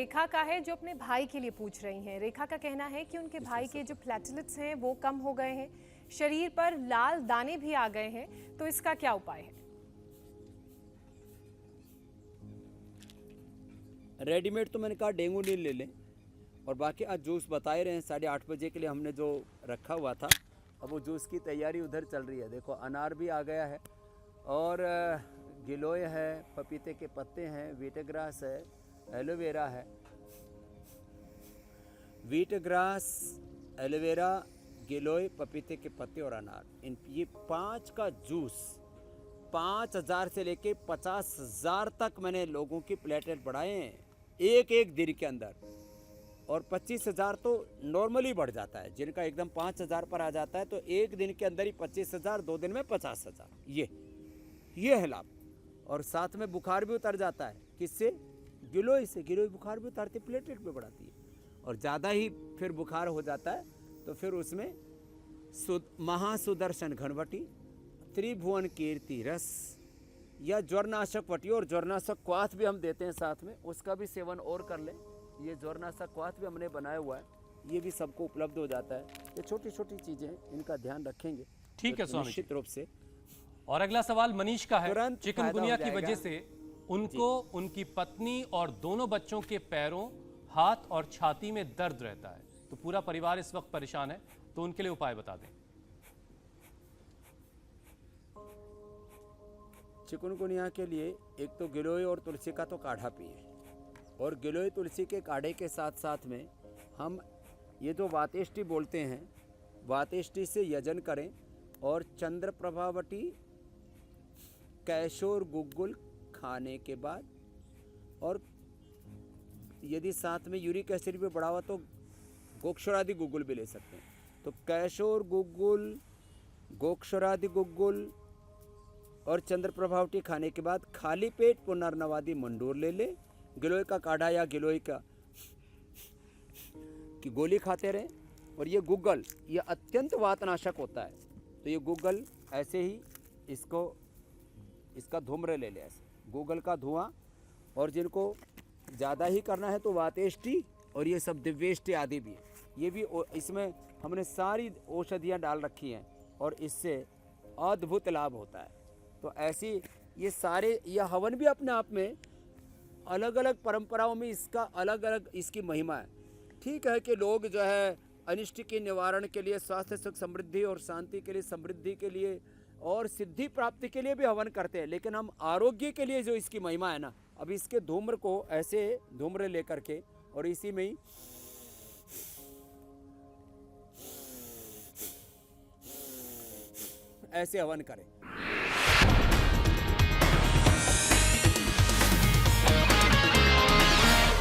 रेखा का है जो अपने भाई के लिए पूछ रही हैं। रेखा का कहना है कि उनके भाई के जो प्लेटलेट्स हैं वो कम हो गए हैं, शरीर पर लाल दाने भी आ गए हैं, तो इसका क्या उपाय है? रेडीमेड तो मैंने कहा डेंगू नील ले लें, और बाकी आज जूस बता ही रहे हैं 8:30 बजे के लिए हमने जो रखा हुआ था, अब वो जूस की तैयारी उधर चल रही है। देखो अनार भी आ गया है, और गिलोय है, पपीते के पत्ते हैं, वीटग्रास है, एलोवेरा है। वीटग्रास, एलोवेरा, गिलोय, पपीते के पत्ते और अनार, इन ये 5 का जूस 5,000 से लेके 50,000 तक मैंने लोगों की प्लेटलेट बढ़ाए हैं एक दिन के अंदर, और 25,000 तो नॉर्मली बढ़ जाता है। जिनका एकदम 5,000 पर आ जाता है तो एक दिन के अंदर ही 25,000, 2 दिन में 50,000, ये है लाभ। और साथ में बुखार भी उतर जाता है। किससे? गिलोय से। गिलोय बुखार भी उतारती, प्लेटलेट भी बढ़ाती है। और ज़्यादा ही फिर बुखार हो जाता है तो फिर उसमें महासुदर्शन घनवटी, त्रिभुवन कीर्ति रस या ज्वरनाशक वटी, और ज्वरनाशक क्वाथ भी हम देते हैं साथ में, उसका भी सेवन और कर लें। ये ज्वरनाशक क्वाथ भी हमने बनाया हुआ है, ये भी सबको उपलब्ध हो जाता है। ये छोटी छोटी चीज़ें हैं, इनका ध्यान रखेंगे। ठीक है स्वामी, निश्चित रूप से। और अगला सवाल मनीष का है। तुरंत चिकनगुनिया फायदा हो की वजह जाएगा। से उनको, उनकी पत्नी और दोनों बच्चों के पैरों, हाथ और छाती में दर्द रहता है, तो पूरा परिवार इस वक्त परेशान है, तो उनके लिए उपाय बता दें। चिकनगुनिया के लिए एक तो गिलोय और तुलसी का तो काढ़ा पिए, और गिलोय तुलसी के काढ़े के साथ साथ में हम ये जो वातेष्टि बोलते हैं, वातेष्टि से यजन करें, और चंद्र प्रभावटी, कैशोर गुग्गुल खाने के बाद, और यदि साथ में यूरिक एसिड भी बढ़ा हुआ तो गोक्षरादि गुग्गुल भी ले सकते हैं। तो कैशोर गुग्गुल, गोक्षरादि गुग्गुल और चंद्र प्रभावटी खाने के बाद खाली पेट पुनर्नवादि मंडूर ले ले, गिलोय का काढ़ा या गिलोय का की गोली खाते रहें। और ये गुग्गल, ये अत्यंत वातनाशक होता है, तो ये गुग्गल ऐसे ही इसका धूम्र ले ले, ऐसे गूगल का धुआं। और जिनको ज़्यादा ही करना है तो वातेष्टि और ये सब दिव्येष्टि आदि भी है, ये भी इसमें हमने सारी औषधियाँ डाल रखी हैं, और इससे अद्भुत लाभ होता है। तो ऐसी ये सारे, यह हवन भी अपने आप में अलग अलग परंपराओं में इसका अलग अलग इसकी महिमा है। ठीक है कि लोग जो है अनिष्ट के निवारण के लिए, स्वास्थ्य सुख समृद्धि और शांति के लिए, समृद्धि के लिए और सिद्धि प्राप्ति के लिए भी हवन करते हैं, लेकिन हम आरोग्य के लिए जो इसकी महिमा है ना, अब इसके धूम्र को ऐसे धूम्र लेकर के और इसी में ही ऐसे हवन करें।